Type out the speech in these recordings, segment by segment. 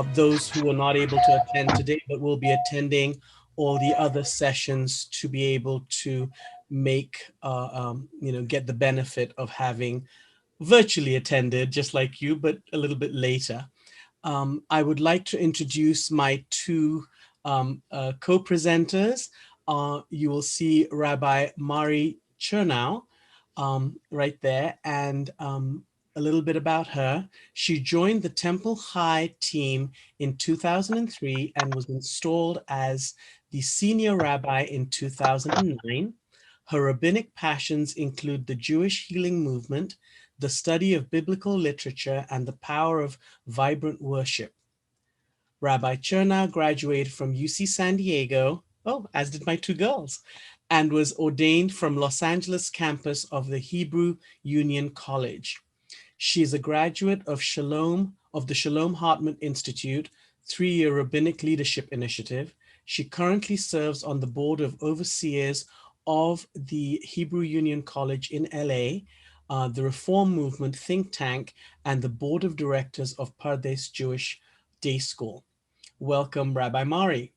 of those who were not able to attend today, but will be attending all the other sessions to be able to get the benefit of having virtually attended, just like you, but a little bit later. I would like to introduce my two co-presenters. You will see Rabbi Mari Chernow right there, and a little bit about her. She joined the Temple High team in 2003 and was installed as the senior rabbi in 2009. Her rabbinic passions include the Jewish healing movement, the study of biblical literature, and the power of vibrant worship. Rabbi Chernow graduated from UC San Diego, as did my two girls, and was ordained from Los Angeles campus of the Hebrew Union College. She is a graduate of the Shalom Hartman Institute 3-year Rabbinic Leadership Initiative. She currently serves on the board of overseers of the Hebrew Union College in LA, the Reform Movement think tank, and the board of directors of Pardes Jewish Day School. Welcome, Rabbi Mari.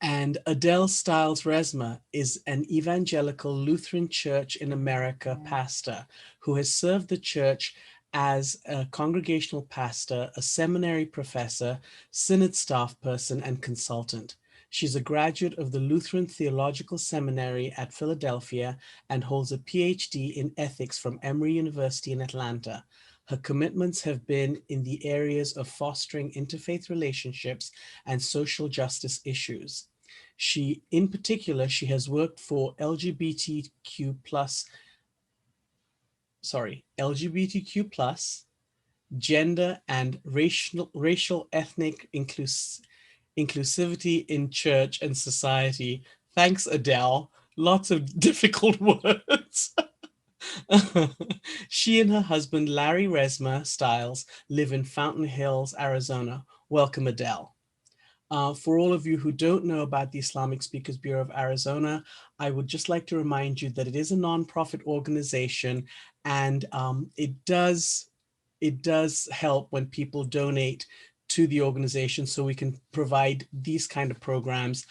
And Adele Stiles Resmer is an evangelical Lutheran Church in America pastor who has served the church as a congregational pastor, a seminary professor, synod staff person, and consultant. She's a graduate of the Lutheran Theological Seminary at Philadelphia and holds a PhD in ethics from Emory University in Atlanta. Her commitments have been in the areas of fostering interfaith relationships and social justice issues. In particular, she has worked for LGBTQ+, gender and racial ethnic inclusivity in church and society. Thanks, Adele. Lots of difficult words. She and her husband, Larry Resmer Stiles, live in Fountain Hills, Arizona. Welcome, Adele. For all of you who don't know about the Islamic Speakers Bureau of Arizona, I would just like to remind you that it is a nonprofit organization, and it does help when people donate to the organization so we can provide these kind of programs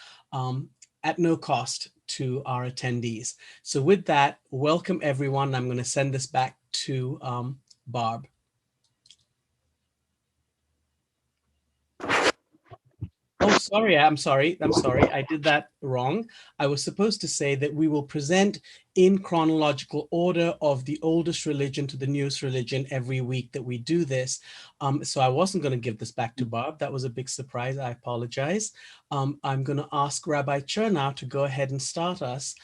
at no cost to our attendees. So with that, welcome everyone. I'm going to send this back to Barb. Oh, sorry, I'm sorry. I did that wrong. I was supposed to say that we will present in chronological order of the oldest religion to the newest religion every week that we do this. So I wasn't going to give this back to Barb. That was a big surprise. I apologize. I'm going to ask Rabbi Chernow to go ahead and start us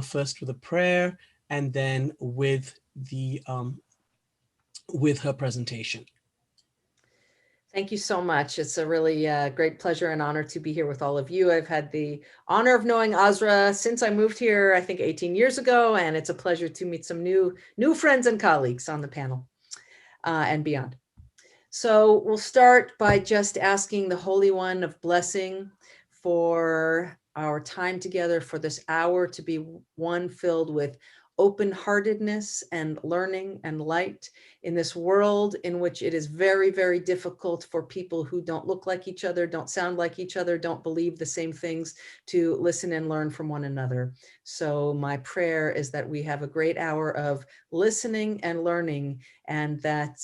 first with a prayer and then with her presentation. Thank you so much. It's a really great pleasure and honor to be here with all of you. I've had the honor of knowing Azra since I moved here, I think 18 years ago, and it's a pleasure to meet some new friends and colleagues on the panel and beyond. So we'll start by just asking the Holy One of blessing for our time together, for this hour to be one filled with open-heartedness and learning and light in this world in which it is very, very difficult for people who don't look like each other, don't sound like each other, don't believe the same things to listen and learn from one another. So my prayer is that we have a great hour of listening and learning, and that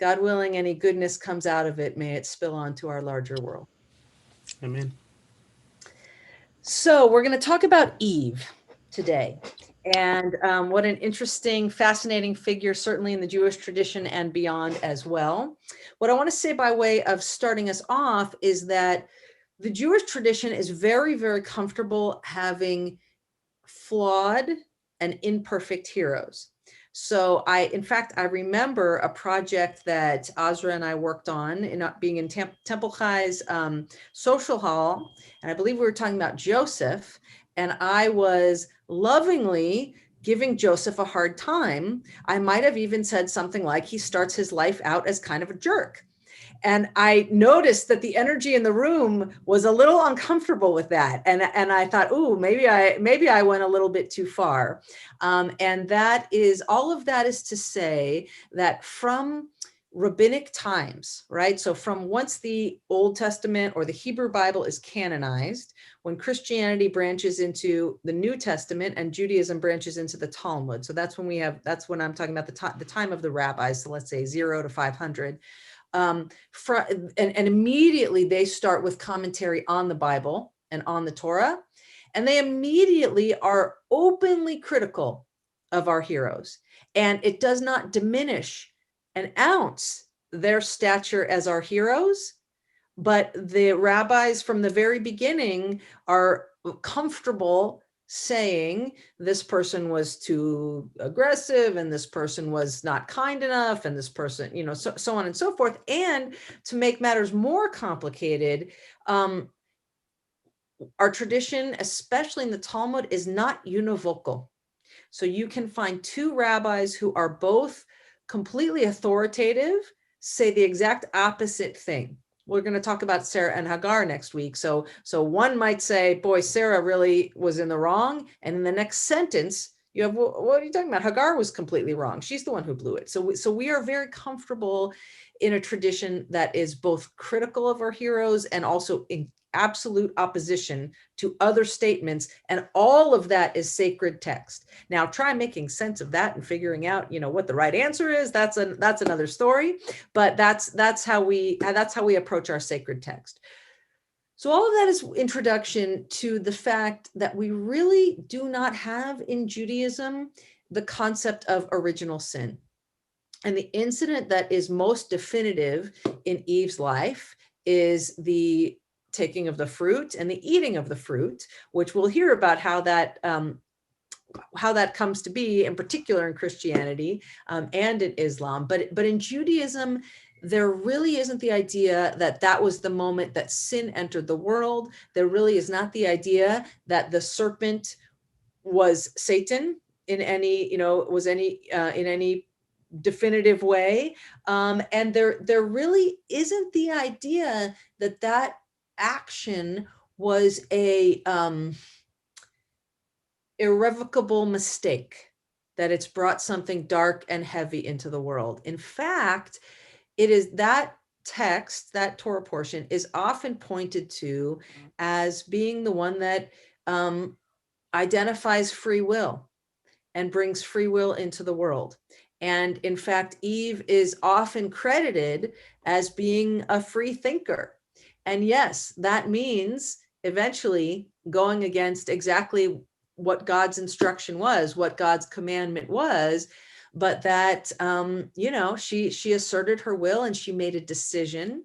God willing, any goodness comes out of it, may it spill onto our larger world. Amen. So we're going to talk about Eve today. And what an interesting, fascinating figure, certainly in the Jewish tradition and beyond as well. What I want to say by way of starting us off is that the Jewish tradition is very, very comfortable having flawed and imperfect heroes. So in fact, I remember a project that Azra and I worked on being in Temple High's social hall. And I believe we were talking about Joseph. And I was lovingly giving Joseph a hard time. I might have even said something like he starts his life out as kind of a jerk. And I noticed that the energy in the room was a little uncomfortable with that. And I thought, ooh, maybe I went a little bit too far. And all of that is to say that from rabbinic times, right? So from once the Old Testament or the Hebrew Bible is canonized, when Christianity branches into the New Testament and Judaism branches into the Talmud. So that's when I'm talking about the time of the rabbis. So let's say 0 to 500. And immediately they start with commentary on the Bible and on the Torah. And they immediately are openly critical of our heroes. And it does not diminish an ounce their stature as our heroes, but the rabbis from the very beginning are comfortable saying this person was too aggressive and this person was not kind enough and this person, so on and so forth. And to make matters more complicated, our tradition, especially in the Talmud, is not univocal. So you can find two rabbis who are both completely authoritative, say the exact opposite thing. We're going to talk about Sarah and Hagar next week. So one might say, boy, Sarah really was in the wrong. And in the next sentence, you have, well, what are you talking about? Hagar was completely wrong. She's the one who blew it. So we are very comfortable in a tradition that is both critical of our heroes and also in absolute opposition to other statements, and all of that is sacred text. Now try making sense of that and figuring out, what the right answer is. That's another story, but that's how we approach our sacred text. So all of that is introduction to the fact that we really do not have in Judaism the concept of original sin. And the incident that is most definitive in Eve's life is the taking of the fruit and the eating of the fruit, which we'll hear about how that comes to be, in particular in Christianity and in Islam. But in Judaism, there really isn't the idea that was the moment that sin entered the world. There really is not the idea that the serpent was Satan in any, in any definitive way. And there really isn't the idea that action was a irrevocable mistake, that it's brought something dark and heavy into the world. In fact, it is that text, that Torah portion, is often pointed to as being the one that identifies free will and brings free will into the world. And in fact, Eve is often credited as being a free thinker. And yes, that means eventually going against exactly what God's instruction was, what God's commandment was, but that, she asserted her will and she made a decision.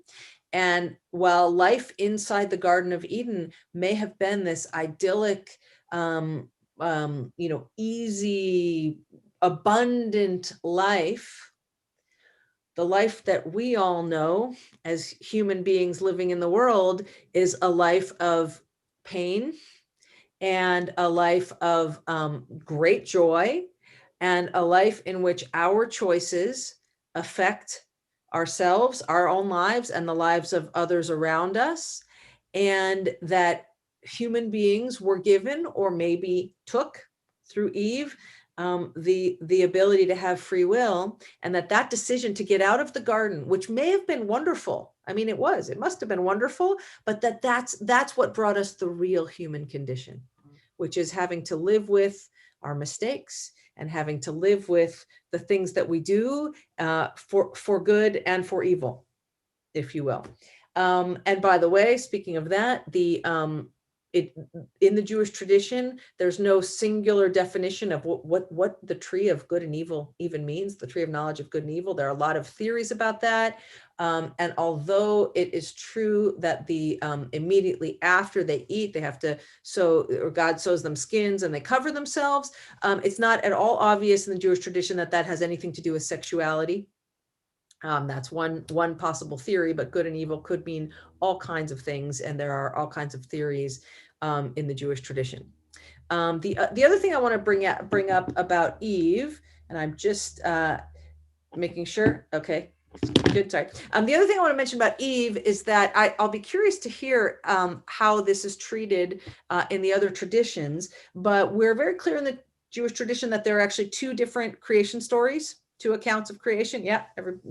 And while life inside the Garden of Eden may have been this idyllic, easy, abundant life, the life that we all know as human beings living in the world is a life of pain and a life of great joy, and a life in which our choices affect ourselves, our own lives, and the lives of others around us, and that human beings were given, or maybe took through Eve, the ability to have free will, and that decision to get out of the garden, which may have been wonderful. I mean, it must have been wonderful, but that's what brought us the real human condition, which is having to live with our mistakes and having to live with the things that we do for good and for evil, if you will. And by the way, speaking of that, in the Jewish tradition, there's no singular definition of what the tree of good and evil even means, the tree of knowledge of good and evil. There are a lot of theories about that. And although it is true that immediately after they eat, they have to or God sews them skins and they cover themselves, it's not at all obvious in the Jewish tradition that has anything to do with sexuality. That's one possible theory, but good and evil could mean all kinds of things, and there are all kinds of theories in the Jewish tradition. The other thing I want to bring up about Eve, and I'm just making sure. Okay, good. Sorry. The other thing I want to mention about Eve is that I'll be curious to hear how this is treated in the other traditions, but we're very clear in the Jewish tradition that there are actually two different creation stories. two accounts of creation. Yeah,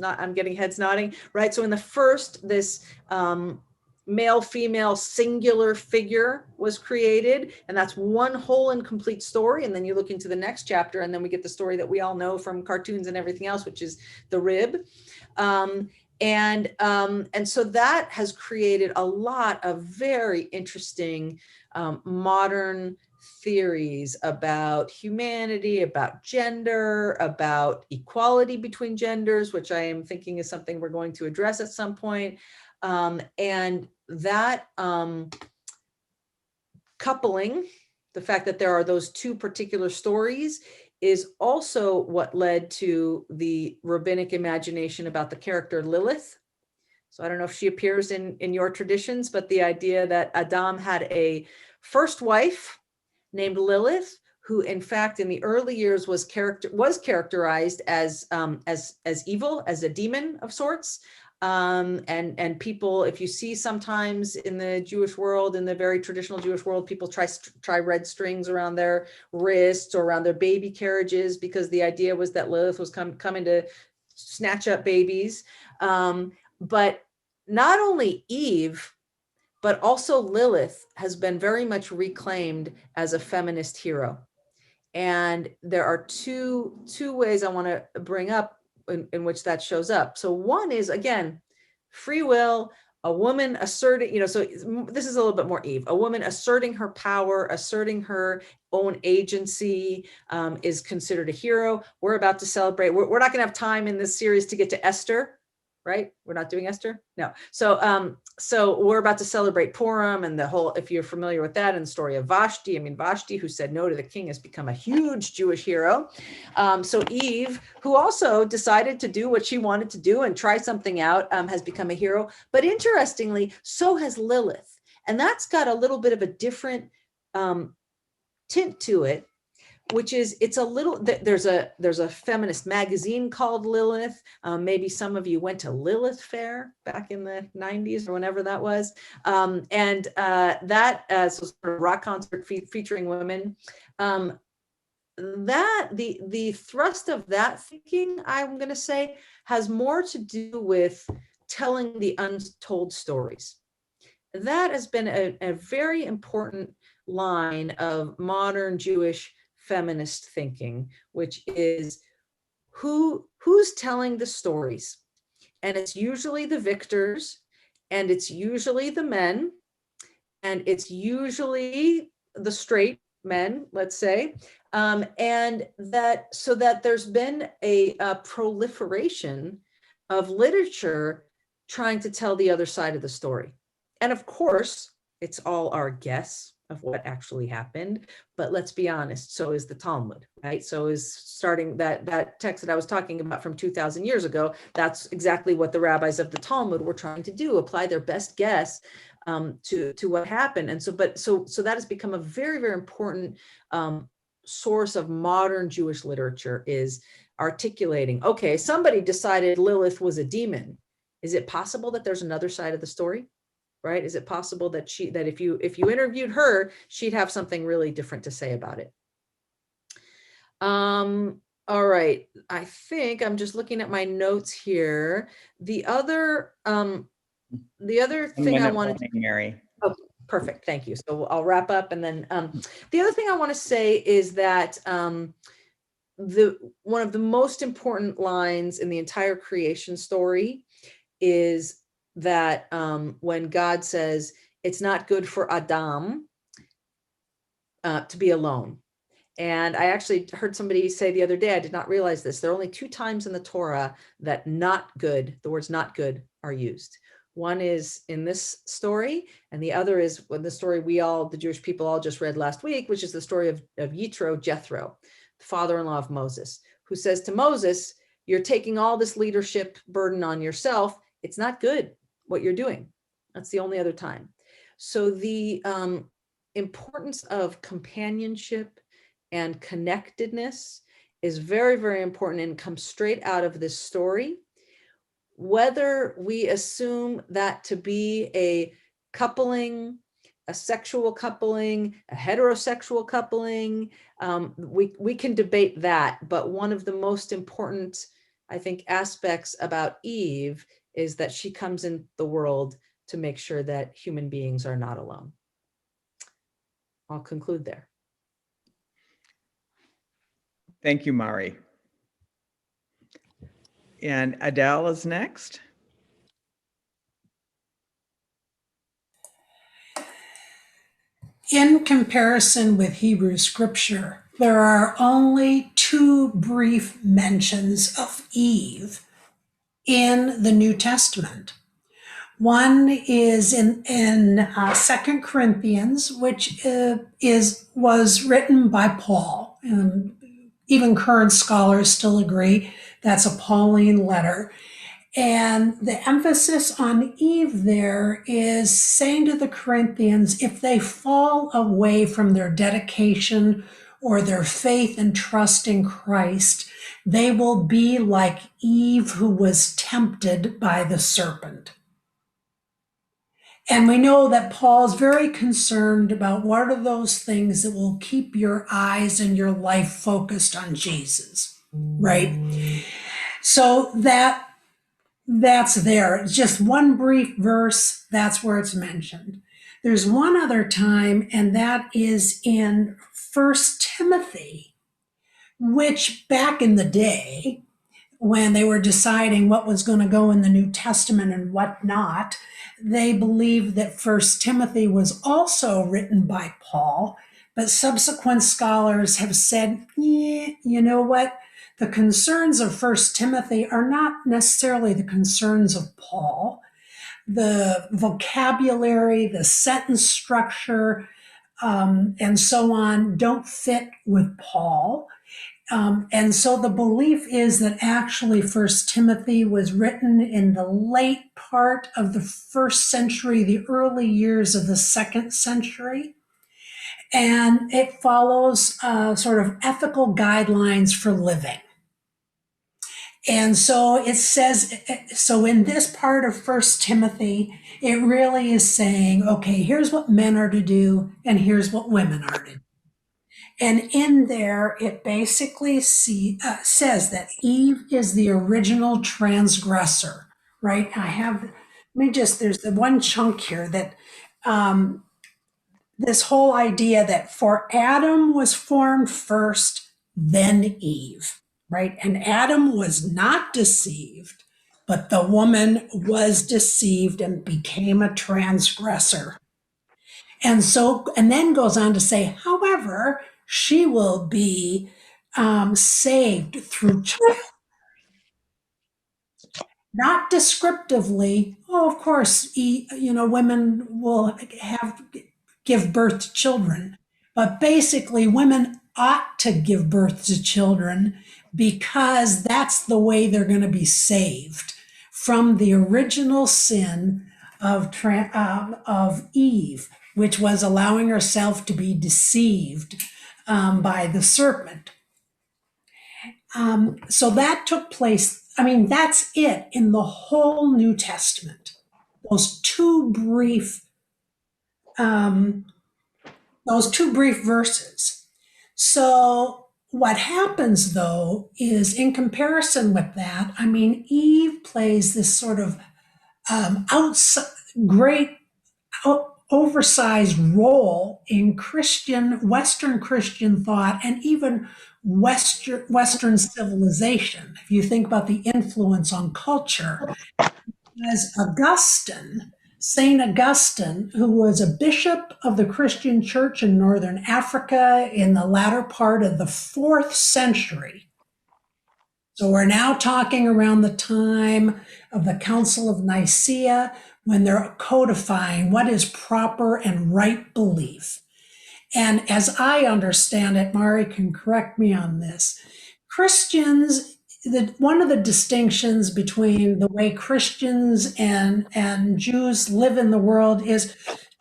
I'm getting heads nodding, right? So in the first, this male, female, singular figure was created, and that's one whole and complete story. And then you look into the next chapter, and then we get the story that we all know from cartoons and everything else, which is the rib. And so that has created a lot of very interesting modern theories about humanity, about gender, about equality between genders, which I am thinking is something we're going to address at some point. And that coupling, the fact that there are those two particular stories, is also what led to the rabbinic imagination about the character Lilith. So I don't know if she appears in your traditions, but the idea that Adam had a first wife named Lilith, who in fact in the early years was characterized as evil, as a demon of sorts. And people, if you see sometimes in the Jewish world, in the very traditional Jewish world, people try red strings around their wrists or around their baby carriages, because the idea was that Lilith was coming to snatch up babies. But not only Eve, but also Lilith has been very much reclaimed as a feminist hero. And there are two ways I want to bring up in which that shows up. So one is, again, free will, a woman asserting, so this is a little bit more Eve, a woman asserting her power, asserting her own agency, is considered a hero. We're about to celebrate. We're not going to have time in this series to get to Esther, right? We're not doing Esther? No. So we're about to celebrate Purim and the whole, if you're familiar with that, and the story of Vashti. Vashti, who said no to the king, has become a huge Jewish hero. So Eve, who also decided to do what she wanted to do and try something out, has become a hero. But interestingly, so has Lilith. And that's got a little bit of a different tint to it, which is, it's a little, there's a feminist magazine called Lilith. Maybe some of you went to Lilith Fair back in the 90s or whenever that was. So sort of rock concert featuring women. That the thrust of that thinking, I'm going to say, has more to do with telling the untold stories. That has been a very important line of modern Jewish feminist thinking, which is who's telling the stories. And it's usually the victors, and it's usually the men, and it's usually the straight men, let's say. And that, so that there's been a proliferation of literature trying to tell the other side of the story. And of course, it's all our guess of what actually happened, but let's be honest, so is the Talmud, right? So is starting that text that I was talking about from 2,000 years ago. That's exactly what the rabbis of the Talmud were trying to do, apply their best guess to what happened. And so that has become a very, very important source of modern Jewish literature, is articulating, okay, somebody decided Lilith was a demon. Is it possible that there's another side of the story? Right? Is it possible that if you interviewed her, she'd have something really different to say about it? All right. I think I'm just looking at my notes here. The other thing I wanted to, Mary. oh, perfect. Thank you. So I'll wrap up. And then the other thing I want to say is that one of the most important lines in the entire creation story is that when God says it's not good for Adam to be alone. And I actually heard somebody say the other day, I did not realize this, there are only 2 times in the Torah that not good, the words not good, are used. One is in this story, and the other is when the story the Jewish people all just read last week, which is the story of Yitro, Jethro, the father-in-law of Moses, who says to Moses, you're taking all this leadership burden on yourself. It's not good what you're doing. That's the only other time. So the importance of companionship and connectedness is very, very important and comes straight out of this story. Whether we assume that to be a coupling, a sexual coupling, a heterosexual coupling, we can debate that, but one of the most important I think aspects about Eve is that she comes in the world to make sure that human beings are not alone. I'll conclude there. Thank you, Mari. And Adele is next. In comparison with Hebrew scripture, there are only two brief mentions of Eve in the New Testament. One is in 2 Corinthians, which was written by Paul. And even current scholars still agree that's a Pauline letter. And the emphasis on Eve there is saying to the Corinthians, if they fall away from their dedication or their faith and trust in Christ, they will be like Eve, who was tempted by the serpent. And we know that Paul's very concerned about what are those things that will keep your eyes and your life focused on Jesus, right? So that's there. It's just one brief verse, that's where it's mentioned. There's one other time, and that is in 1 Timothy, which back in the day, when they were deciding what was going to go in the New Testament and what not, they believed that First Timothy was also written by Paul, but subsequent scholars have said, yeah, you know what? The concerns of First Timothy are not necessarily the concerns of Paul. The vocabulary, the sentence structure, and so on don't fit with Paul. And so the belief is that actually First Timothy was written in the late part of the first century, the early years of the second century. And it follows sort of ethical guidelines for living. And so it says, so in this part of First Timothy, it really is saying, okay, here's what men are to do, and here's what women are to do. And in there, it basically says that Eve is the original transgressor, right? There's the one chunk here that this whole idea that for Adam was formed first, then Eve, right? And Adam was not deceived, but the woman was deceived and became a transgressor. And then goes on to say, however, she will be saved through child. Not descriptively. Oh, of course, women will give birth to children, but basically, women ought to give birth to children because that's the way they're going to be saved from the original sin of Eve, which was allowing herself to be deceived by the serpent. So that took place. I mean, that's it in the whole New Testament. Those two brief verses. So what happens though is, in comparison with that, I mean, Eve plays this sort of oversized role in Western Christian thought, and even Western civilization. If you think about the influence on culture, as St. Augustine, who was a bishop of the Christian church in Northern Africa in the latter part of the 4th century. So we're now talking around the time of the Council of Nicaea, when they're codifying what is proper and right belief. And as I understand it, Mari can correct me on this, Christians, one of the distinctions between the way Christians and Jews live in the world is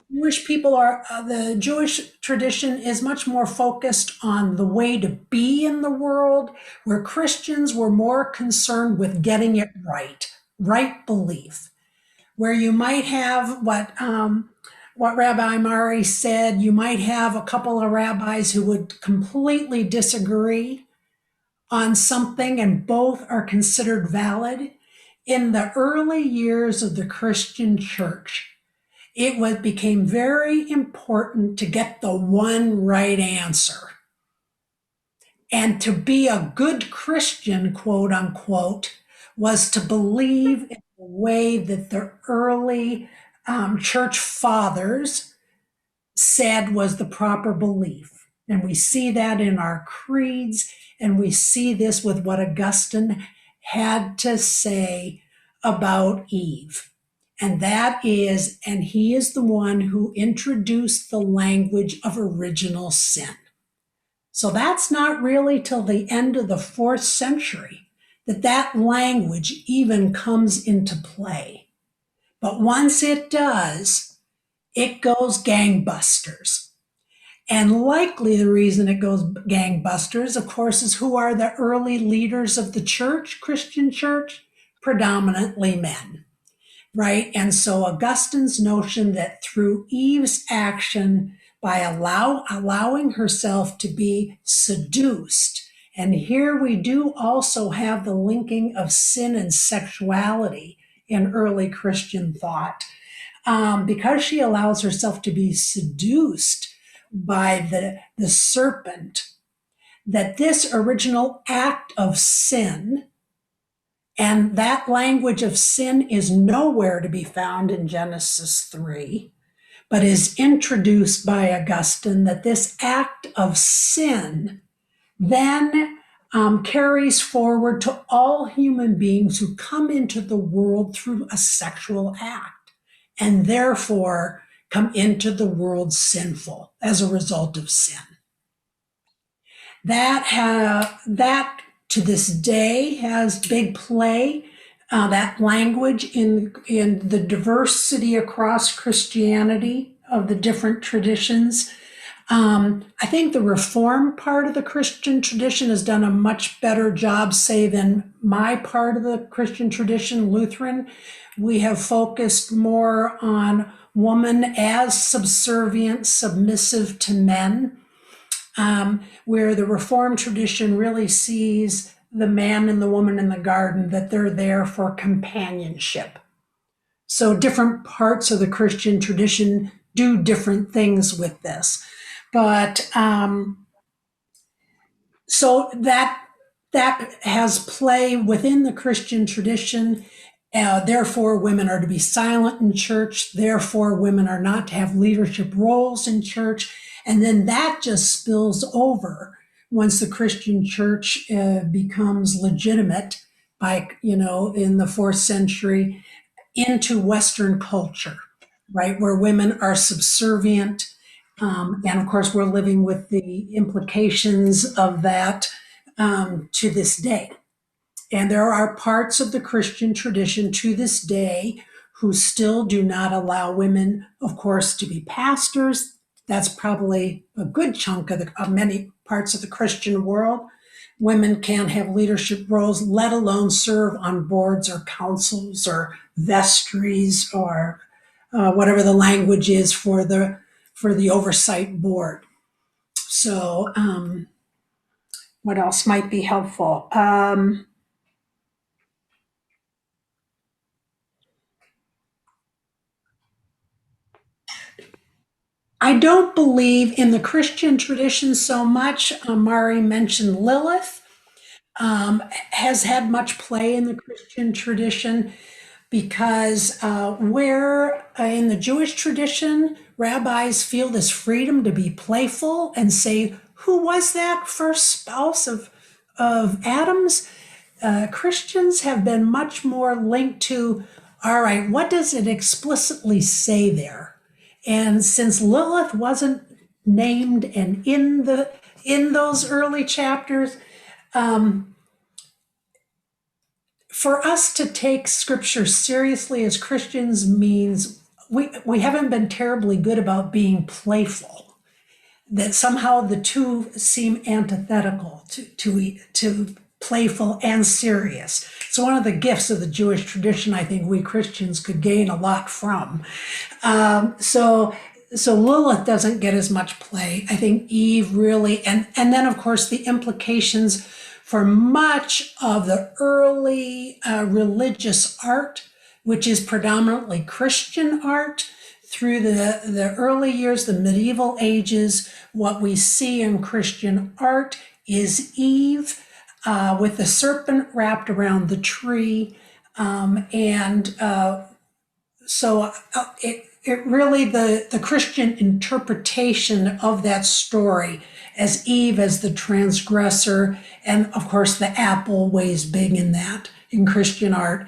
the Jewish tradition is much more focused on the way to be in the world, where Christians were more concerned with getting it right belief. Where you might have what Rabbi Mari said, you might have a couple of rabbis who would completely disagree on something and both are considered valid. In the early years of the Christian church, became very important to get the one right answer. And to be a good Christian, quote unquote, was to believe in the way that the early church fathers said was the proper belief. And we see that in our creeds, and we see this with what Augustine had to say about Eve. And that is, and he is the one who introduced the language of original sin. So that's not really till the end of the 4th century that language even comes into play. But once it does, it goes gangbusters. And likely the reason it goes gangbusters, of course, is who are the early leaders of the church, Christian church? Predominantly men, right? And so Augustine's notion that through Eve's action, by allowing herself to be seduced, and here we do also have the linking of sin and sexuality in early Christian thought, because she allows herself to be seduced by the serpent, that this original act of sin, and that language of sin is nowhere to be found in Genesis 3, but is introduced by Augustine, that this act of sin then carries forward to all human beings who come into the world through a sexual act, and therefore come into the world sinful as a result of sin. That to this day has big play. That language in the diversity across Christianity of the different traditions. I think the Reform part of the Christian tradition has done a much better job, say, than my part of the Christian tradition, Lutheran. We have focused more on woman as subservient, submissive to men, where the Reformed tradition really sees the man and the woman in the garden, that they're there for companionship. So different parts of the Christian tradition do different things with this. But so that has play within the Christian tradition. Therefore, women are to be silent in church. Therefore, women are not to have leadership roles in church. And then that just spills over once the Christian church becomes legitimate by, in the 4th century, into Western culture, right, where women are subservient. And of course, we're living with the implications of that to this day. And there are parts of the Christian tradition to this day who still do not allow women, of course, to be pastors. That's probably a good chunk of many parts of the Christian world. Women can't have leadership roles, let alone serve on boards or councils or vestries or whatever the language is for the oversight board. So what else might be helpful? I don't believe in the Christian tradition so much. Mari mentioned Lilith has had much play in the Christian tradition because where in the Jewish tradition, rabbis feel this freedom to be playful and say, who was that first spouse of Adam's? Christians have been much more linked to, all right, what does it explicitly say there? And since Lilith wasn't named and in those early chapters, for us to take scripture seriously as Christians means we haven't been terribly good about being playful. That somehow the two seem antithetical to playful and serious. So one of the gifts of the Jewish tradition, I think we Christians could gain a lot from. So Lilith doesn't get as much play. I think Eve really, and then of course the implications for much of the early religious art, which is predominantly Christian art, through the early years, the medieval ages, what we see in Christian art is Eve with the serpent wrapped around the tree. It really, the Christian interpretation of that story as Eve as the transgressor, and of course the apple weighs big in that, in Christian art,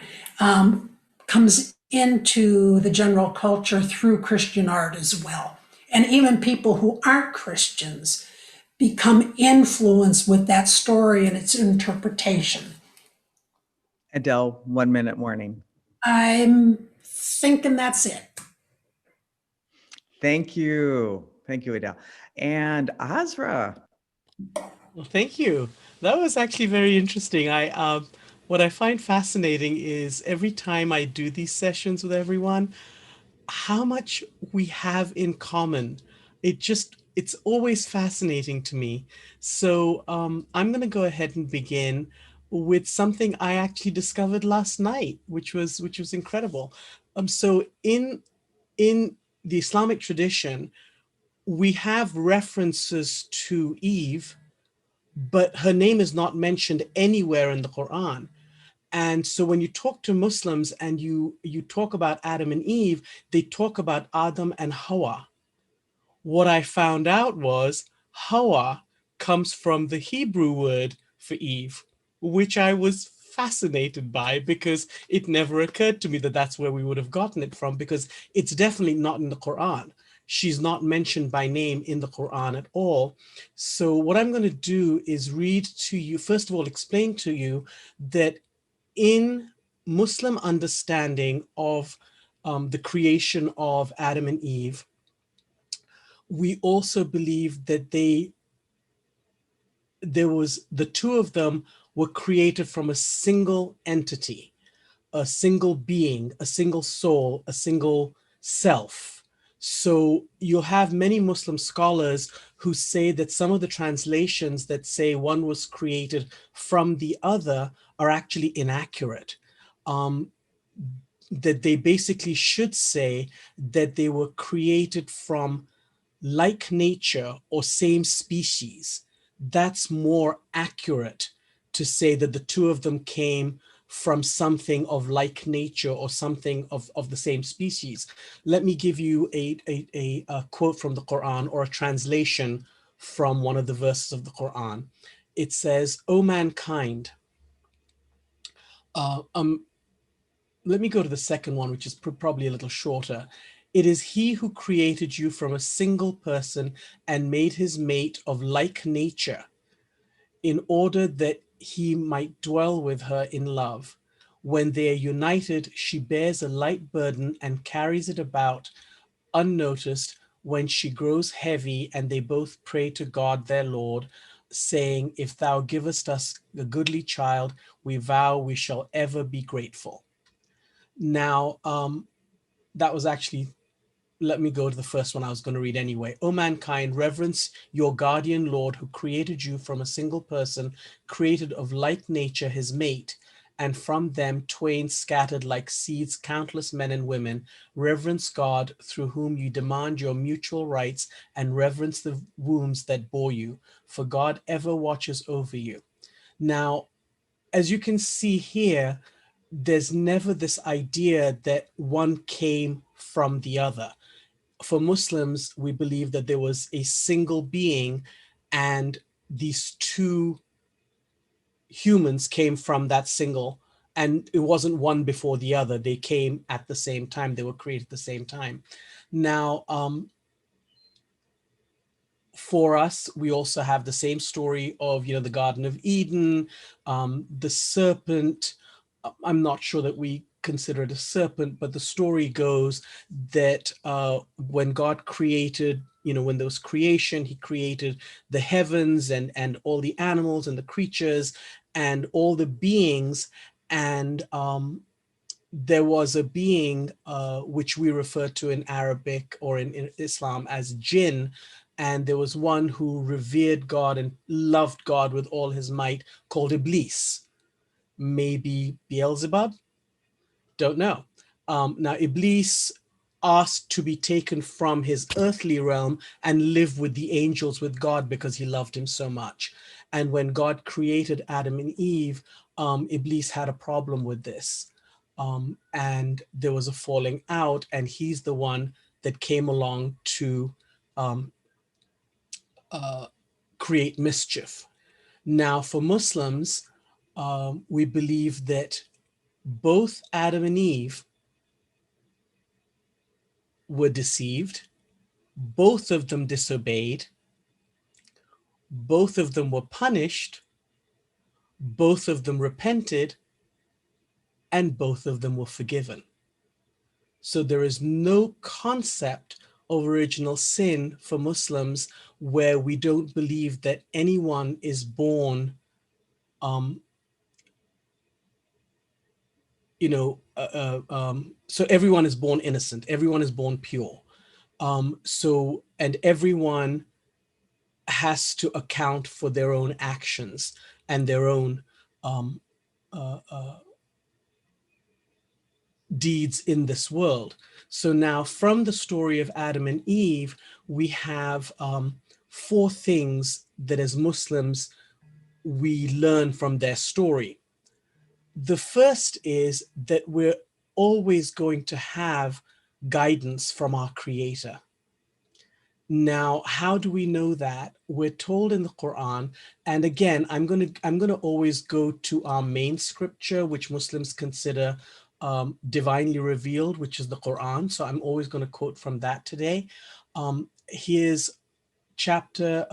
comes into the general culture through Christian art as well. And even people who aren't Christians become influenced with that story and its interpretation. Adele, 1 minute warning. I'm thinking that's it. Thank you. Thank you, Adele. And Azra. Well, thank you. That was actually very interesting. What I find fascinating is every time I do these sessions with everyone, how much we have in common. It's always fascinating to me. So I'm going to go ahead and begin with something I actually discovered last night, which was incredible. So in the Islamic tradition, we have references to Eve, but her name is not mentioned anywhere in the Quran. And so when you talk to Muslims and you talk about Adam and Eve, they talk about Adam and Hawa. What I found out was Hawa comes from the Hebrew word for Eve, which I was fascinated by because it never occurred to me that that's where we would have gotten it from, because it's definitely not in the Quran. She's not mentioned by name in the Quran at all. So what I'm going to do is read to you, first of all, explain to you that in Muslim understanding of the creation of Adam and Eve, we also believe that the two of them were created from a single entity, a single being, a single soul, a single self. So you'll have many Muslim scholars who say that some of the translations that say one was created from the other are actually inaccurate. That they basically should say that they were created from like nature or same species. That's more accurate to say that the two of them came from something of like nature or something of the same species. Let me give you a quote from the Quran, or a translation from one of the verses of the Quran. It says, "O mankind," uh, um, let me go to the second one, which is probably a little shorter. "It is he who created you from a single person and made his mate of like nature, in order that he might dwell with her in love. When they are united, she bears a light burden and carries it about unnoticed. When she grows heavy, and they both pray to God their Lord, saying, If thou givest us a goodly child, we vow we shall ever be grateful." Now, that was actually, let me go to the first one I was going to read anyway. "O mankind, reverence your guardian Lord, who created you from a single person, created of like nature his mate, and from them twain scattered like seeds countless men and women. Reverence God, through whom you demand your mutual rights, and reverence the wombs that bore you, for God ever watches over you." Now, as you can see here, there's never this idea that one came from the other. For Muslims, we believe that there was a single being, and these two humans came from that single, and it wasn't one before the other. They came at the same time. They were created at the same time. Now, for us, we also have the same story of, the Garden of Eden, the serpent. I'm not sure that we consider it a serpent, but the story goes that when God created, when there was creation, he created the heavens and all the animals and the creatures and all the beings. And there was a being which we refer to in Arabic or in Islam as jinn, and there was one who revered God and loved God with all his might, called Iblis. Maybe Beelzebub? Don't know. Now, Iblis asked to be taken from his earthly realm and live with the angels with God because he loved him so much. And when God created Adam and Eve, Iblis had a problem with this. And there was a falling out, and he's the one that came along to um, create mischief. Now, for Muslims, we believe that both Adam and Eve were deceived, both of them disobeyed, both of them were punished, both of them repented, and both of them were forgiven. So there is no concept of original sin for Muslims where we don't believe that anyone is born, so everyone is born innocent, everyone is born pure. And everyone has to account for their own actions and their own deeds in this world. So now from the story of Adam and Eve, we have four things that as Muslims, we learn from their story. The first is that we're always going to have guidance from our Creator. Now, how do we know that? We're told in the Quran, and again, I'm gonna always go to our main scripture, which Muslims consider divinely revealed, which is the Quran. So I'm always going to quote from that today. Here's chapter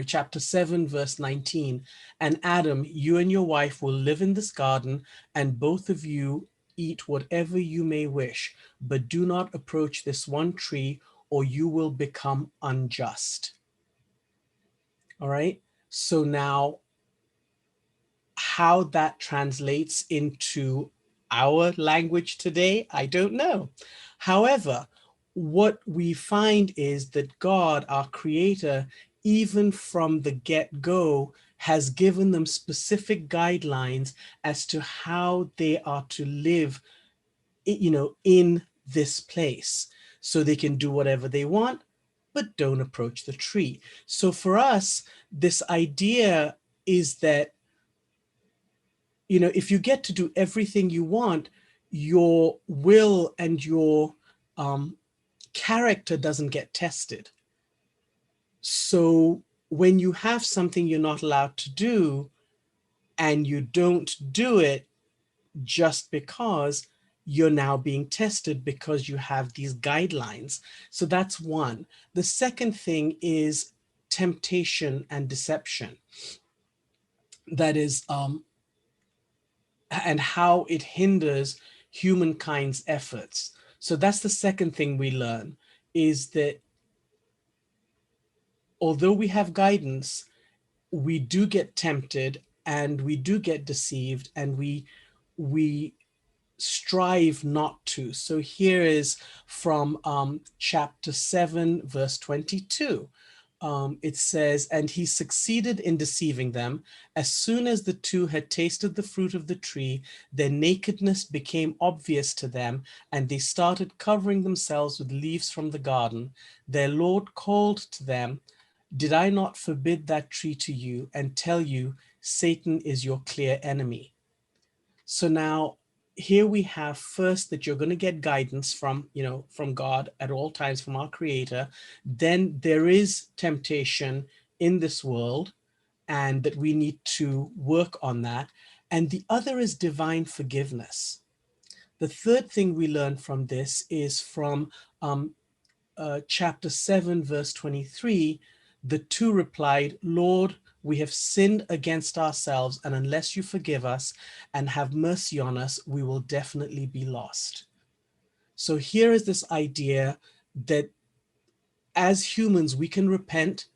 chapter 7, verse 19. And Adam, you and your wife will live in this garden, and both of you eat whatever you may wish, but do not approach this one tree, or you will become unjust. All right. So now, how that translates into our language today, I don't know. However, what we find is that God, our Creator, even from the get-go, has given them specific guidelines as to how they are to live, in this place. So they can do whatever they want, but don't approach the tree. So for us, this idea is that, if you get to do everything you want, your will and your character doesn't get tested. So when you have something you're not allowed to do and you don't do it just because, you're now being tested because you have these guidelines. So that's one. The second thing is temptation and deception. That is, and how it hinders humankind's efforts. So that's the second thing we learn, is that although we have guidance, we do get tempted and we do get deceived, and we strive not to. So here is from chapter 7, verse 22. It says, and he succeeded in deceiving them. As soon as the two had tasted the fruit of the tree, their nakedness became obvious to them, and they started covering themselves with leaves from the garden. Their Lord called to them, did I not forbid that tree to you and tell you Satan is your clear enemy? So now here we have first that you're going to get guidance from God at all times, from our Creator. Then there is temptation in this world, and that we need to work on that. And the other is divine forgiveness. The third thing we learn from this is from chapter 7, verse 23. The two replied, Lord, we have sinned against ourselves, and unless you forgive us and have mercy on us, we will definitely be lost. So here is this idea that as humans, we can repent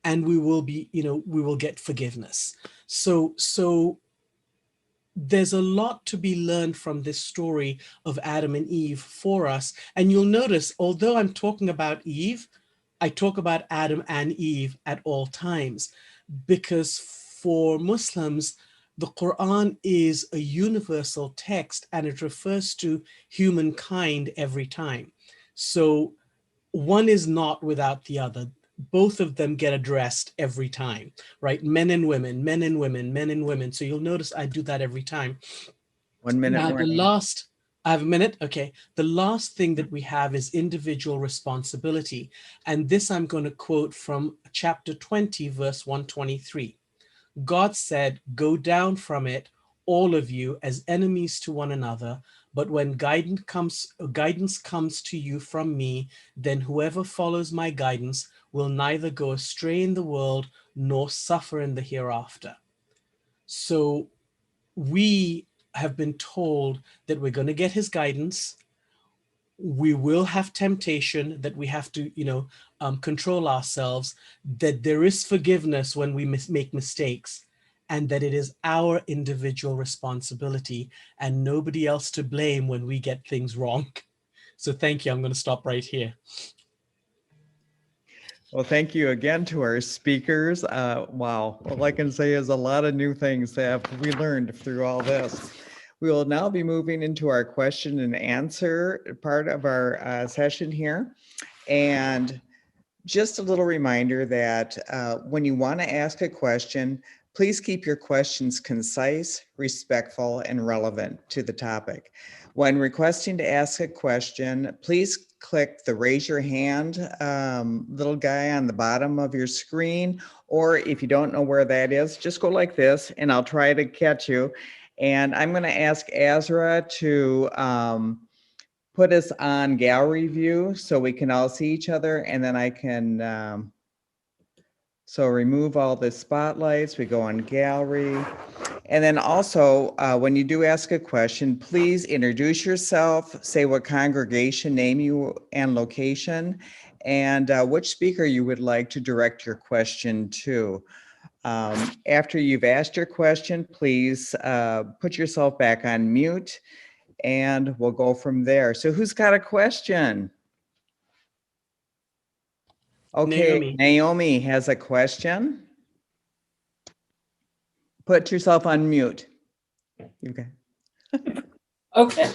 and we will be, we will get forgiveness. So there's a lot to be learned from this story of Adam and Eve for us. And you'll notice, although I'm talking about Eve, I talk about Adam and Eve at all times, because for Muslims, the Quran is a universal text and it refers to humankind every time. So one is not without the other. Both of them get addressed every time, right? Men and women, men and women, men and women. So you'll notice I do that every time. 1 minute Now, warning. I have a minute. Okay. The last thing that we have is individual responsibility. And this I'm going to quote from chapter 20, verse 123. God said, "Go down from it, all of you, as enemies to one another. But when guidance comes to you from me, then whoever follows my guidance will neither go astray in the world nor suffer in the hereafter." So we have been told that we're going to get his guidance. We will have temptation, that we have to, control ourselves, that there is forgiveness when we make mistakes, and that it is our individual responsibility and nobody else to blame when we get things wrong. So thank you. I'm going to stop right here. Well, thank you again to our speakers. Wow, all I can say is a lot of new things that we learned through all this. We will now be moving into our question and answer part of our session here. And just a little reminder that when you want to ask a question, please keep your questions concise, respectful, and relevant to the topic. When requesting to ask a question, please click the raise your hand little guy on the bottom of your screen, or if you don't know where that is, just go like this and I'll try to catch you. And I'm going to ask Azra to put us on gallery view so we can all see each other, and then I can, so remove all the spotlights, we go on gallery. And then also, when you do ask a question, please introduce yourself, say what congregation, name you and location, and which speaker you would like to direct your question to. After you've asked your question, please put yourself back on mute, and we'll go from there. So who's got a question? Okay, Naomi has a question. Put yourself on mute. Okay. Okay.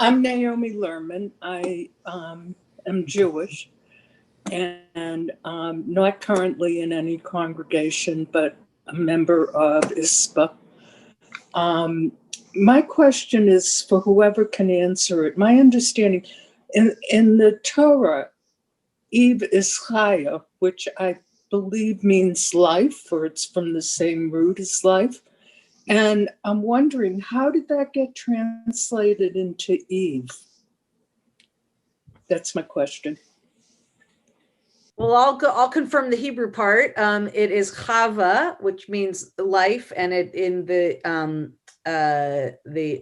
I'm Naomi Lerman. I am Jewish and not currently in any congregation, but a member of ISPA. My question is for whoever can answer it. My understanding, in the Torah, Eve is Chaya, which I believe means life, or it's from the same root as life. And I'm wondering, how did that get translated into Eve? That's my question. Well, I'll confirm the Hebrew part. It is Chava, which means life, and it in the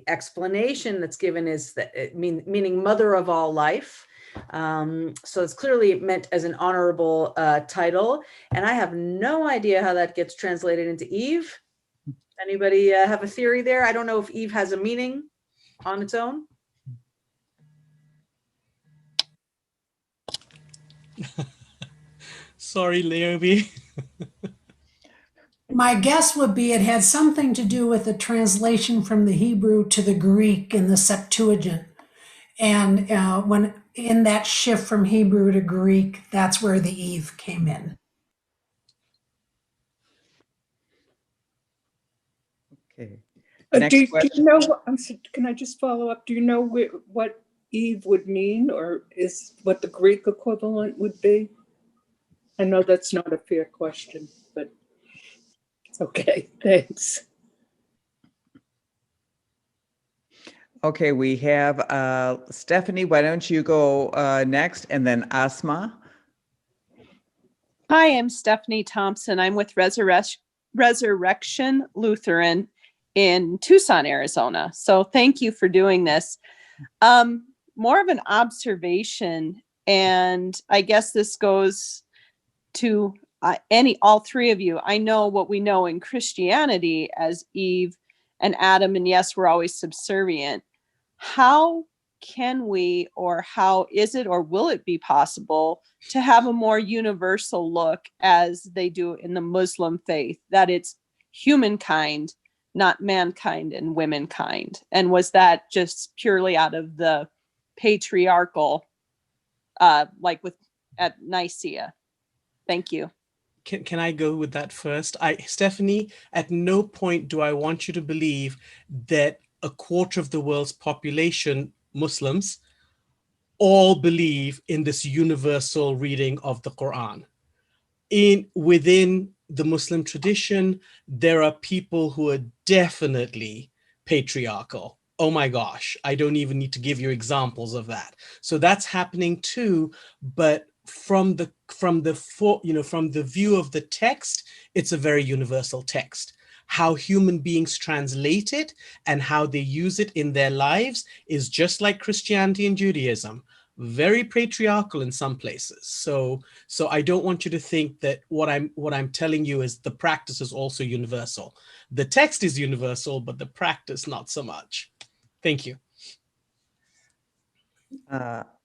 explanation that's given is that meaning mother of all life. So it's clearly meant as an honorable title, and I have no idea how that gets translated into Eve. Anybody have a theory there? I don't know if Eve has a meaning on its own. Sorry, Naomi. My guess would be it had something to do with the translation from the Hebrew to the Greek in the Septuagint. And when in that shift from Hebrew to Greek, that's where the Eve came in. Okay. Do you know, can I just follow up? Do you know what Eve would mean, or is what the Greek equivalent would be? I know that's not a fair question, but okay, thanks. Okay, we have Stephanie, why don't you go next, and then Asma. Hi, I'm Stephanie Thompson. I'm with Resurrection Lutheran in Tucson, Arizona. So thank you for doing this. More of an observation, and I guess this goes to all three of you, I know what we know in Christianity as Eve and Adam, and yes, we're always subservient. How can we, or how is it, or will it be possible to have a more universal look as they do in the Muslim faith, that it's humankind, not mankind and womankind? And was that just purely out of the patriarchal, like with at Nicaea? Thank you. Can I go with that first? Stephanie, at no point do I want you to believe that a quarter of the world's population, Muslims, all believe in this universal reading of the Quran. Within the Muslim tradition, there are people who are definitely patriarchal. Oh my gosh, I don't even need to give you examples of that. So that's happening too, but from the view of the text, it's a very universal text. How human beings translate it and how they use it in their lives is just like Christianity and Judaism, very patriarchal in some places. So I don't want you to think that what I'm telling you is the practice is also universal. The text is universal, but the practice not so much. Thank you.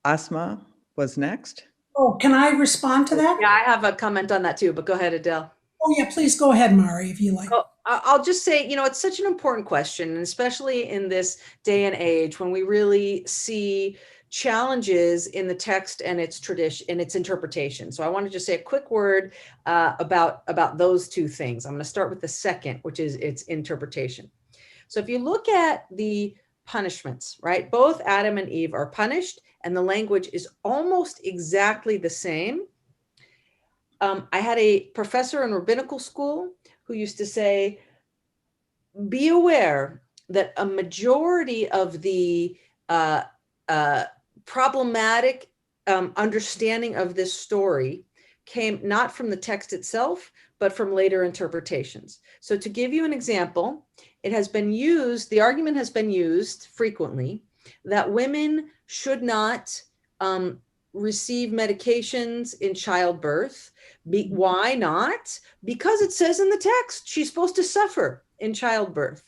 Asma was next. Oh, can I respond to that? Yeah, I have a comment on that too, but go ahead, Adele. Oh, yeah, please go ahead, Mari, if you like. Oh, I'll just say, it's such an important question, and especially in this day and age when we really see challenges in the text and its tradition and its interpretation. So I want to just say a quick word about those two things. I'm going to start with the second, which is its interpretation. So if you look at the punishments, right? Both Adam and Eve are punished, and the language is almost exactly the same. I had a professor in rabbinical school who used to say, be aware that a majority of the problematic understanding of this story came not from the text itself, but from later interpretations. So to give you an example, it has been used, the argument has been used frequently that women should not receive medications in childbirth. Why not? Because it says in the text, she's supposed to suffer in childbirth.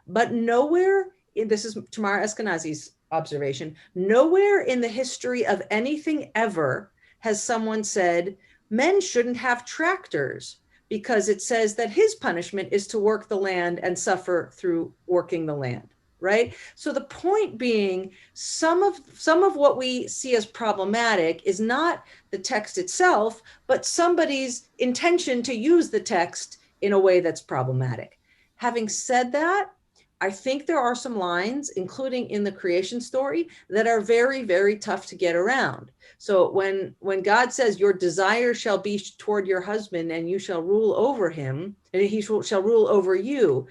But nowhere, this is Tamara Eskenazi's observation, nowhere in the history of anything ever has someone said, men shouldn't have tractors, because it says that his punishment is to work the land and suffer through working the land, right? So the point being, some of what we see as problematic is not the text itself, but somebody's intention to use the text in a way that's problematic. Having said that, I think there are some lines, including in the creation story, that are very, very tough to get around. So when God says your desire shall be toward your husband and you shall rule over him, and he shall rule over you,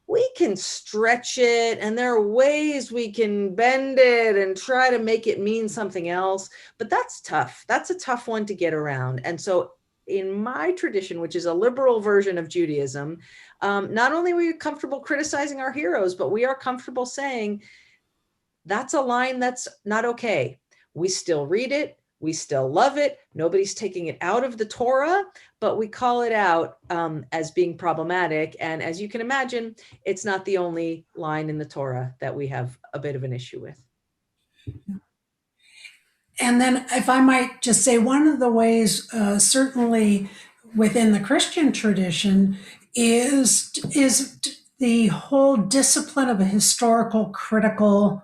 we can stretch it, and there are ways we can bend it and try to make it mean something else, but that's tough. That's a tough one to get around. And so in my tradition, which is a liberal version of Judaism, not only are we comfortable criticizing our heroes, but we are comfortable saying that's a line that's not okay. We still read it. We still love it. Nobody's taking it out of the Torah, but we call it out as being problematic. And as you can imagine, it's not the only line in the Torah that we have a bit of an issue with. And then if I might just say, one of the ways, certainly within the Christian tradition, is the whole discipline of a historical critical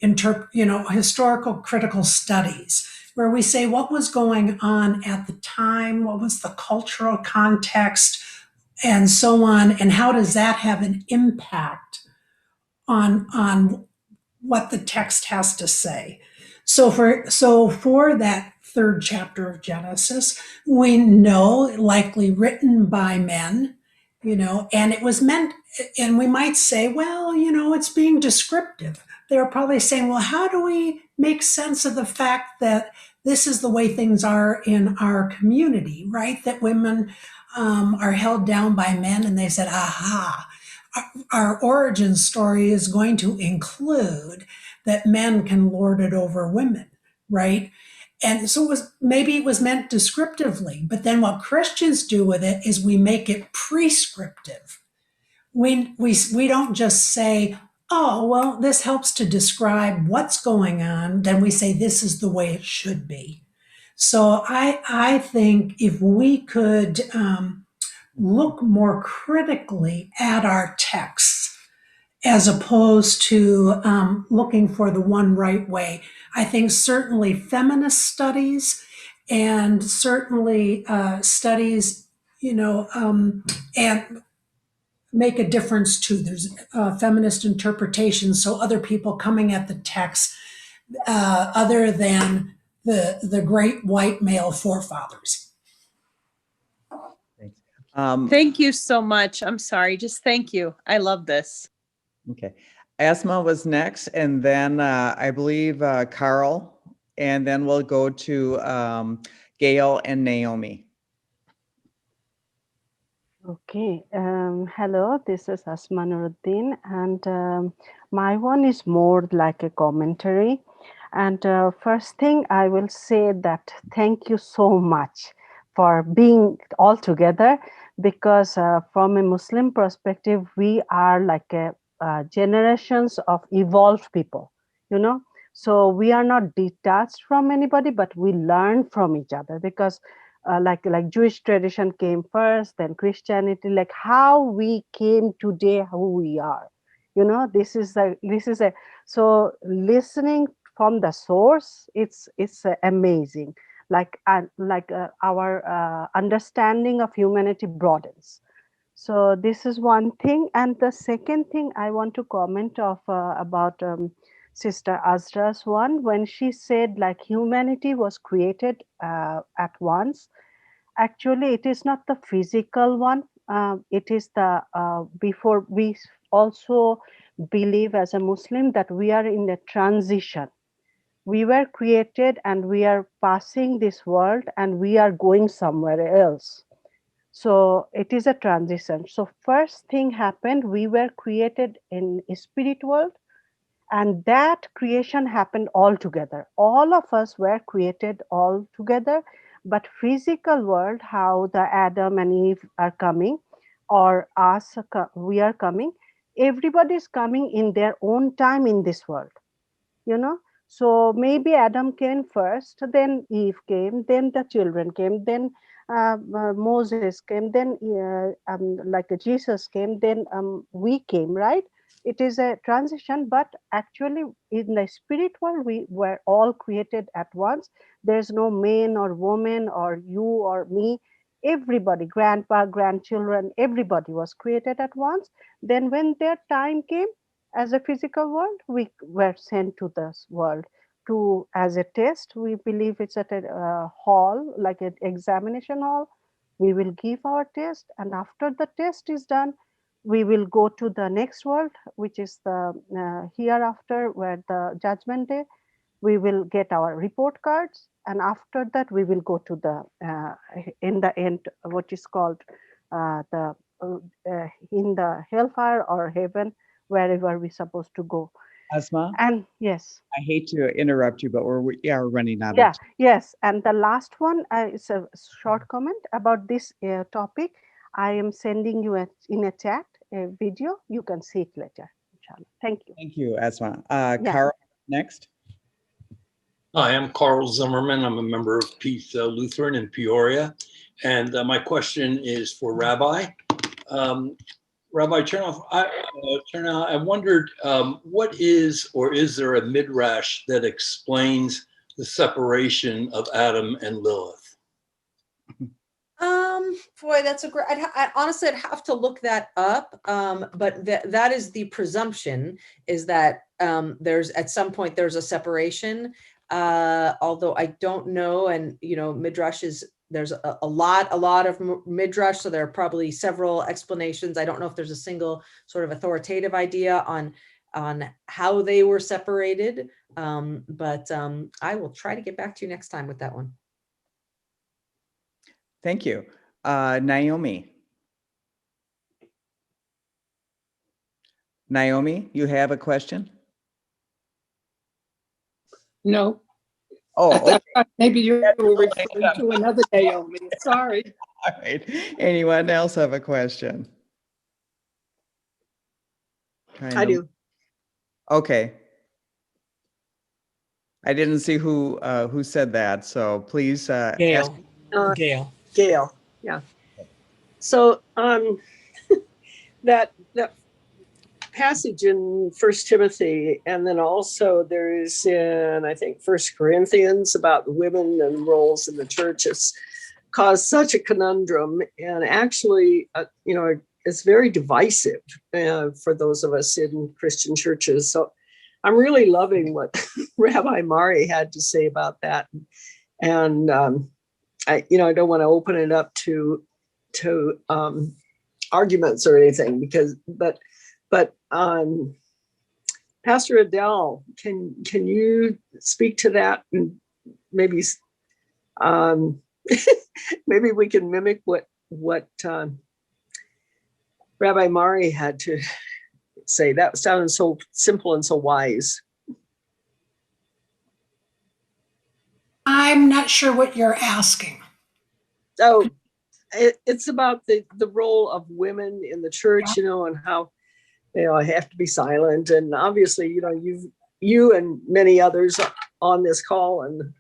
historical critical studies, where we say what was going on at the time, what was the cultural context, and so on, and how does that have an impact on what the text has to say. So for that third chapter of Genesis, we know, likely written by men, and it was meant, and we might say, well, it's being descriptive. They're probably saying, well, how do we make sense of the fact that this is the way things are in our community, right? That women are held down by men, and they said, aha, our origin story is going to include that men can lord it over women, right? And so maybe it was meant descriptively, but then what Christians do with it is we make it prescriptive. We don't just say, oh, well, this helps to describe what's going on. Then we say this is the way it should be. So I think if we could look more critically at our texts as opposed to looking for the one right way, I think certainly feminist studies and certainly studies, and make a difference too. There's feminist interpretation, so other people coming at the text other than the great white male forefathers. Thanks. Thank you so much. I'm sorry. Just thank you. I love this. Okay. Asma was next, and then I believe Carl, and then we'll go to Gail and Naomi. Okay, hello, this is Asma Nuruddin, and my one is more like a commentary. And first thing I will say that thank you so much for being all together, because from a Muslim perspective, we are like a generations of evolved people, so we are not detached from anybody, but we learn from each other, because like Jewish tradition came first, then Christianity, like how we came today, who we are. This is a so listening from the source, it's amazing. Our understanding of humanity broadens. So this is one thing, and the second thing I want to comment about Sister Azra's one, when she said like humanity was created at once. Actually, it is not the physical one. It is the before we also believe as a Muslim that we are in a transition. We were created and we are passing this world and we are going somewhere else. So it is a transition. So first thing happened, we were created in a spirit world, and that creation happened all together. All of us were created all together, but physical world, how the Adam and Eve are coming, or us, we are coming, everybody is coming in their own time in this world, so maybe Adam came first, then Eve came, then the children came, then Moses came, then like Jesus came, then we came, right? It is a transition, but actually in the spirit world, we were all created at once. There's no man or woman or you or me. Everybody, grandpa, grandchildren, everybody was created at once. Then when their time came, as a physical world, we were sent to this world to as a test. We believe it's at a hall, like an examination hall. We will give our test, and after the test is done, we will go to the next world, which is the hereafter, where the judgment day. We will get our report cards, and after that, we will go to the in the end, what is called the in the hellfire or heaven, wherever we're supposed to go. Asma, And yes. I hate to interrupt you, but we're running out of Yeah, time. yes. And the last one is a short comment about this topic. I am sending you in a chat a video. You can see it later. Inshallah. Thank you. Thank you, Asma. Yeah. Carl, next. Hi, I'm Carl Zimmerman. I'm a member of Peace Lutheran in Peoria. And my question is for Rabbi. Rabbi Chernow, I wondered what is, or is there a midrash that explains the separation of Adam and Lilith? Boy, that's a great, honestly, I'd have to look that up. But that is the presumption, is that there's at some point there's a separation. Although I don't know, and midrash is, there's a lot of midrash, so there are probably several explanations. I don't know if there's a single sort of authoritative idea on how they were separated, but I will try to get back to you next time with that one. Thank you. Naomi. Naomi, you have a question? No. Oh, okay. Maybe you were referring to another Naomi. Sorry. All right. Anyone else have a question? I do. Okay. I didn't see who said that, so please ask. Gail. Uh, Gail. Gail, yeah. So that passage in First Timothy, and then also there's in, I think, First Corinthians about women and roles in the church. It's caused such a conundrum, and actually, it's very divisive for those of us in Christian churches. So I'm really loving what Rabbi Mari had to say about that. And I don't want to open it up to arguments or anything, but Pastor Adele, can you speak to that, and maybe maybe we can mimic what Rabbi Mari had to say. That sounded so simple and so wise. I'm not sure what you're asking. So it's about the role of women in the church, and how I have to be silent. And obviously, you and many others on this call, and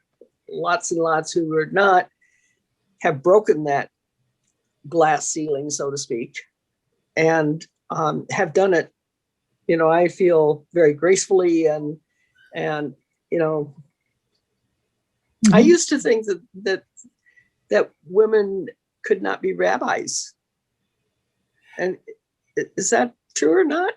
lots who are not, have broken that glass ceiling, so to speak, and have done it, I feel, very gracefully. And I used to think that women could not be rabbis. And is that true or not?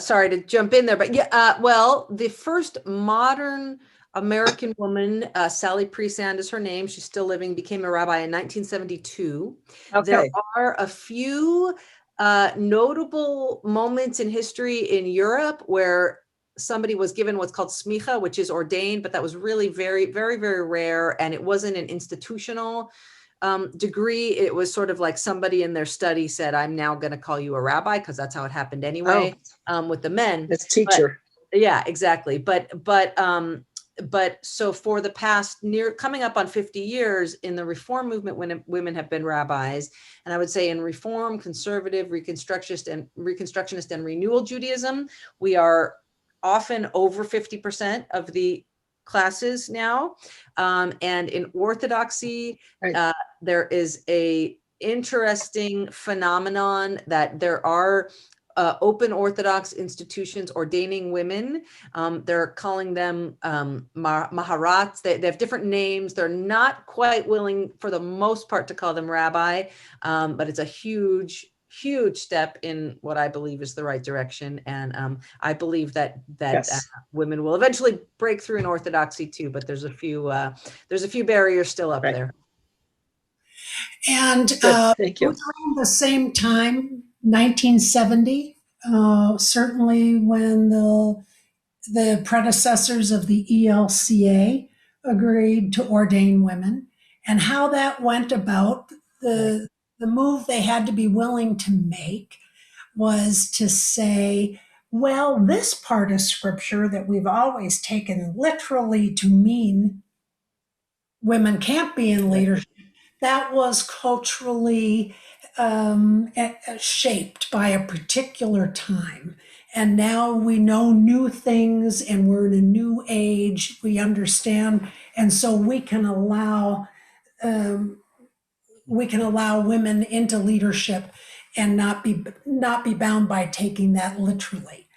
Sorry to jump in there, but yeah, well, the first modern American woman, Sally Presand is her name. She's still living, became a rabbi in 1972. Okay. There are a few notable moments in history in Europe where somebody was given what's called smicha, which is ordained, but that was really very, very, very rare. And it wasn't an institutional degree. It was sort of like somebody in their study said, I'm now going to call you a rabbi, because that's how it happened anyway. With the men. It's teacher. But, yeah, exactly. But so for the past coming up on 50 years in the Reform movement, when women have been rabbis, and I would say in Reform, Conservative, Reconstructionist and Renewal Judaism, we are often over 50% of the classes now. And in Orthodoxy, Right. There is a interesting phenomenon that there are open Orthodox institutions ordaining women. They're calling them maharats. They have different names. They're not quite willing, for the most part, to call them rabbi, but it's a huge step in what I believe is the right direction. And I believe that Yes. women will eventually break through in Orthodoxy too, but there's a few barriers still up Right. there. And Thank you. around the same time, 1970, certainly when the predecessors of the ELCA agreed to ordain women, and how that went about, the move they had to be willing to make was to say, well, this part of scripture that we've always taken literally to mean women can't be in leadership, that was culturally shaped by a particular time. And now we know new things, and we're in a new age. We understand, and so we can allow women into leadership and not be bound by taking that literally.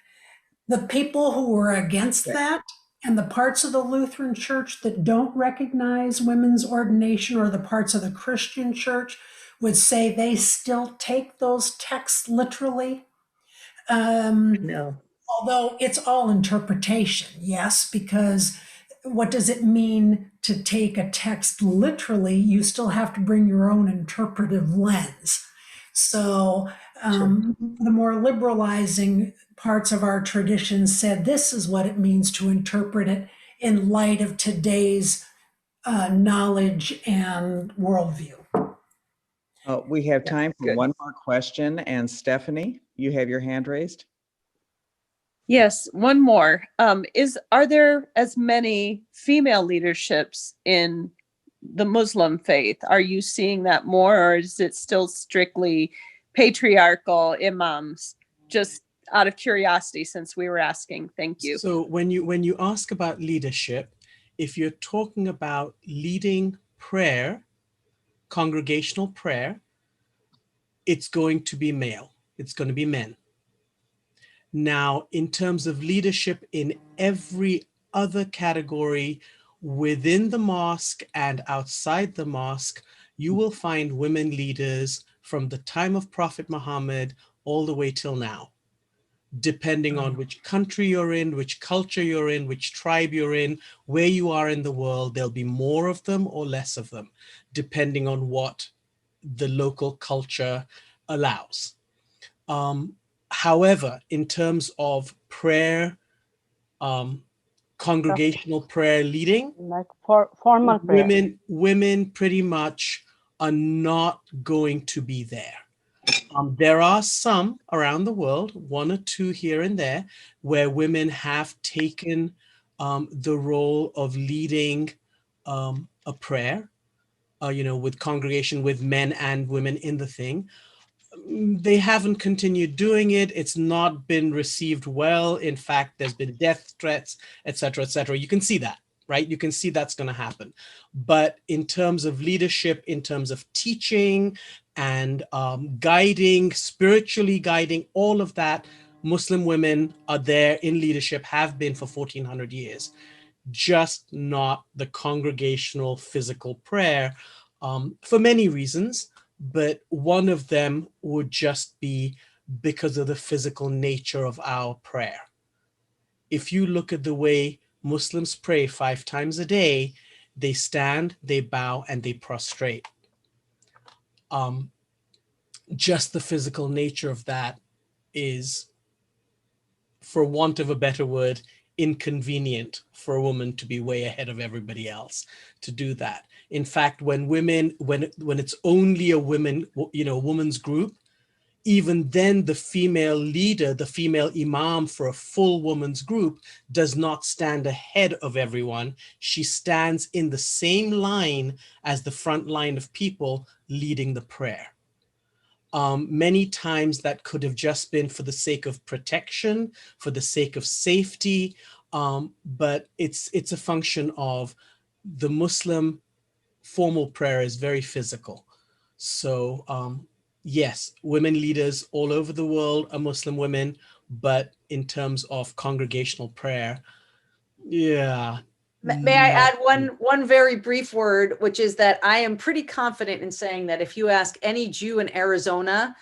The people who were against that, and the parts of the Lutheran Church that don't recognize women's ordination, or the parts of the Christian Church, would say they still take those texts literally. No. Although it's all interpretation, yes, because what does it mean to take a text literally? You still have to bring your own interpretive lens. So the more liberalizing parts of our tradition said this is what it means to interpret it in light of today's knowledge and worldview. We have time for Good. one more question. And Stephanie, you have your hand raised. Yes, one more. Are there as many female leaderships in the Muslim faith? Are you seeing that more, or is it still strictly patriarchal imams? Just out of curiosity, since we were asking. Thank you. So when you ask about leadership, if you're talking about leading prayer, congregational prayer, it's going to be male. It's going to be men. Now, in terms of leadership in every other category within the mosque and outside the mosque, you will find women leaders from the time of Prophet Muhammad all the way till now. Depending on which country you're in, which culture you're in, which tribe you're in, where you are in the world, there'll be more of them or less of them, depending on what the local culture allows. However, in terms of prayer, congregational prayer leading, Like formal prayer. women pretty much are not going to be there. There are some around the world, one or two here and there, where women have taken the role of leading a prayer, with congregation, with men and women in the thing. They haven't continued doing it. It's not been received well. In fact, there's been death threats, et cetera, et cetera. You can see that, right? You can see that's going to happen. But in terms of leadership, in terms of teaching and guiding, spiritually guiding, all of that, Muslim women are there in leadership, have been for 1400 years, just not the congregational physical prayer for many reasons. But one of them would just be because of the physical nature of our prayer. If you look at the way Muslims pray 5 times a day, they stand, they bow, and they prostrate. Just the physical nature of that is, for want of a better word, inconvenient for a woman to be way ahead of everybody else to do that. In fact, when it's only a woman's group, even then the female leader, the female imam for a full woman's group does not stand ahead of everyone. She stands in the same line as the front line of people leading the prayer. Many times that could have just been for the sake of protection, for the sake of safety, but it's a function of the Muslim formal prayer is very physical. So yes, women leaders all over the world are Muslim women, but in terms of congregational prayer, yeah. May I add one very brief word, which is that I am pretty confident in saying that if you ask any Jew in Arizona,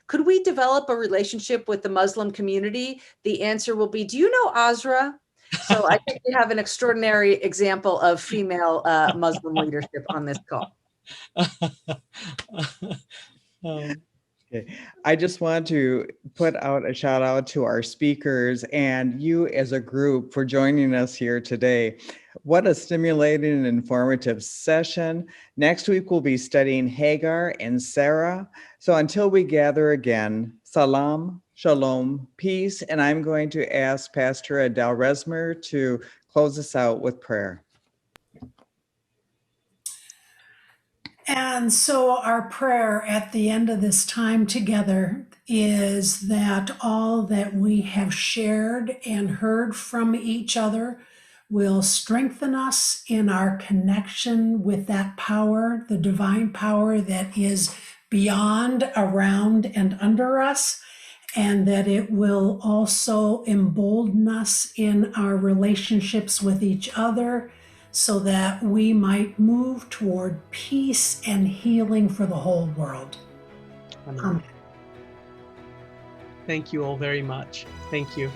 could we develop a relationship with the Muslim community? The answer will be, do you know Azra? So I think we have an extraordinary example of female Muslim leadership on this call. Okay. I just want to put out a shout out to our speakers and you as a group for joining us here today. What a stimulating and informative session. Next week, we'll be studying Hagar and Sarah. So until we gather again, salam, shalom, peace. And I'm going to ask Pastor Adele Resmer to close us out with prayer. And so our prayer at the end of this time together is that all that we have shared and heard from each other will strengthen us in our connection with that power, the divine power that is beyond, around, and under us, and that it will also embolden us in our relationships with each other, so that we might move toward peace and healing for the whole world. Amen. Thank you all very much. Thank you.